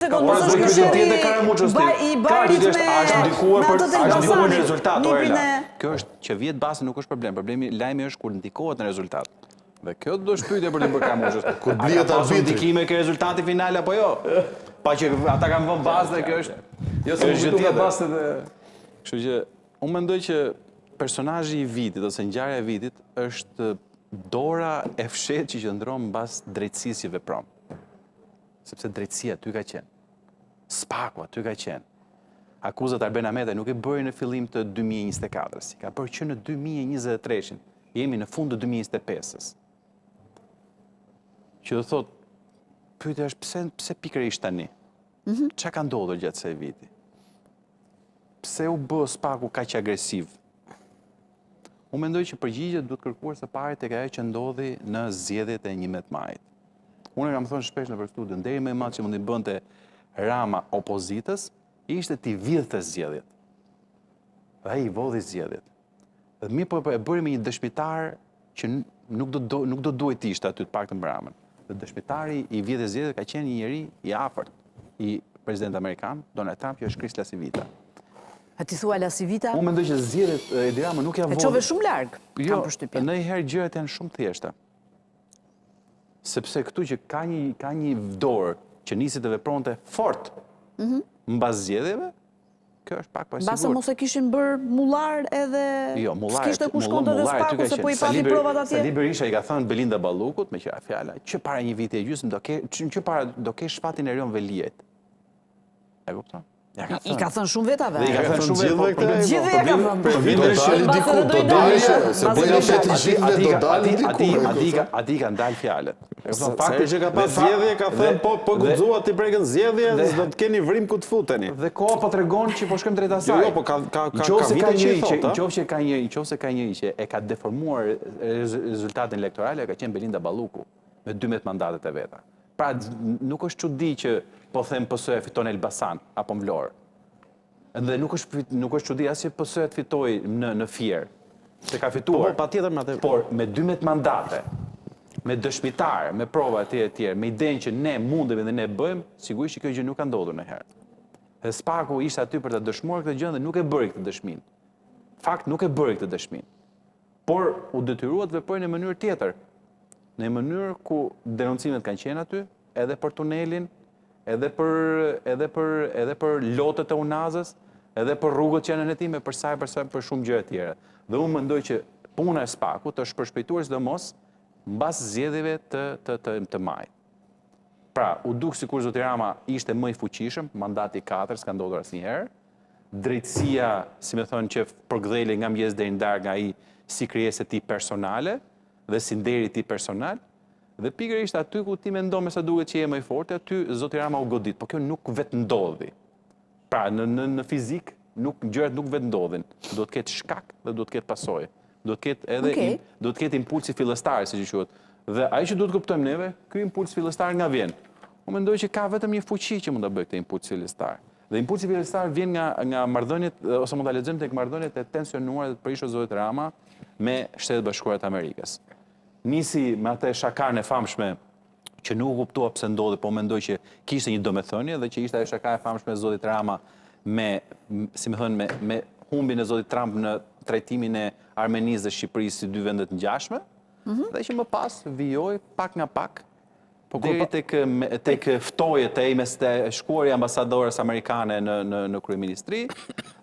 Sekondës është këshilli i bajrit me rezultat. Kjo është që vjet base nuk është problem. Problemi lajmi është kur ndikohet në rezultat. Dhe kjo do shpytje për Liber Kamushës. Kur blihet arbitri. A ka ndikime ke rezultati final apo jo? Pa që ata kanë vënë bazë dhe kjo është. Jo se nuk ka bazë dhe. Kështu që unë mendoj që personazhi i vitit ose ngjarja e vitit është dora e fshehtë që qëndron mbas drejtësisë që vepron. Sepse drejtësia aty ka qenë. Spaku aty ka qenë. Akuzat Arben Ahmetaj nuk e bëri në fillim të 2024-s, ka bërë që në 2023-shin. Jemi në fund të 2025-s. Që do thot, pyetja është pse pikërisht tani? Çka ka ndodhur gjatë kësaj viti? Pse u bë Spaku kaq agresiv? Unë mendoj që përgjigjet duhet kërkuar së pari tek ajo që ndodhi në zgjedhjet e 11 majit. Unë kam thënë shpesh në studion, deri më i madh që mundi bënte Rama opozitës, ishte t'i vidhte zgjedhjet. Dhe ai i vodhi zgjedhjet. Dhe mi po e bëri me një dëshmitar që nuk do duhet të ishte aty të paktën Ramën. Dhe dëshmitari i vjedhjes zgjedhjet ka qenë një njeri i afërt i president amerikan, Donald Trump, që është Chris Lasivita. A ti thua Lasivita? Unë mendoj që zgjedhjet e Edi Rama nuk ja vodhi. E çove shumë larg. Jo, ndonjëherë gjërat janë shumë thjeshta. Sepse këtu që ka një dorë që nisi të vepronte fort mbas zgjedhjeve, kjo është pak pa sigurt. Mbase mos e kishin bërë mullar edhe s'kishte ku shkonte edhe Spaku se po i pati provat atje. Sali Berisha i ka thënë Belinda Ballukut me qira fjala, që para një viti e gjysmë do ke shfatin e Erion Veliajt. E kupton? I ka thënë shumë vetave. Dhe i ka thënë shumë vetave. Gjithë ja ka thënë. Për vitin do dalë, se bëjnë shetë gjithëve do dalë diku. Ati ka ndalë fjalët. Fakti që ka pas zgjedhje ka thënë po guxuat t'i prekën zgjedhje, do të keni vrim ku të futeni. Dhe koha po tregon që po shkojmë drejt asaj. Jo, po ka vite që i thotë. Nëse ka njëri që e ka deformuar rezultatin elektoral, ka qenë Belinda Balluku me 12 mandatet e veta. Pra nuk është çudi që po them PS-ja fiton Elbasan apo Vlorë. Dhe nuk është çudi as që PS-ja fitoi në Fier. Se ka fituar. Patjetër me atë. Por me 12 mandate, me dëshmitar, me prova etj, me idenë që ne mundemi dhe ne bëjmë, sigurisht që kjo gjë nuk ka ndodhur ndonjëherë. Dhe Spaku ishte aty për ta dëshmuar këtë gjë dhe nuk e bëri këtë dëshminë. Fakt nuk e bëri këtë dëshminë. Por u detyrua të veprojë në mënyrë tjetër. Në mënyrë ku denoncimet kanë qenë aty, edhe për tunelin, edhe për lotët e Unazës, edhe për rrugët që janë në hetime, për shumë gjëra të tjera. Dhe unë mendoj që puna e Spakut është përshpejtuar sidomos mbas zgjedhjeve të majit. Pra, u duk sikur zoti Rama ishte më i fuqishëm, mandati 4 s'ka ndodhur asnjëherë. Drejtësia, si më thonë, që përgdheli nga mëngjes deri në darkë nga ai si krijesë e tij personale dhe si nderi i tij personal. Dhe pikërisht aty ku ti mendon me sa duket që je më i fortë, aty zoti Rama u godit, por kjo nuk vetë ndodhi. Pra, në fizik, gjërat nuk vetë ndodhin. Do të ketë shkak dhe do të ketë pasojë. Do të ketë impulsi fillestar, siç quhet. Dhe ai që duhet kuptojmë neve, ky impuls fillestar nga vjen. Unë mendoj që ka vetëm një fuqi që mund ta bëjë këtë impuls fillestar. Dhe impulsi fillestar vjen nga marrëdhëniet, ose mund ta lexojmë tek marrëdhëniet e tensionuara të prishur zotit Rama me Shtetet Bashkuara të Amerikës. Nisi me atë shakarën e famshme që nuk kuptua pse ndodhi, po mendoj që kishte një domethënie dhe që ishte ajo shaka e famshme e zotit Rama me humbin e zotit Trump në trajtimin e Armenisë dhe Shqipërisë si dy vende të ngjashme, dhe që më pas vijoi pak nga pak deri tek ftojet e mes të shkuarja ambasadores amerikane në kryeministri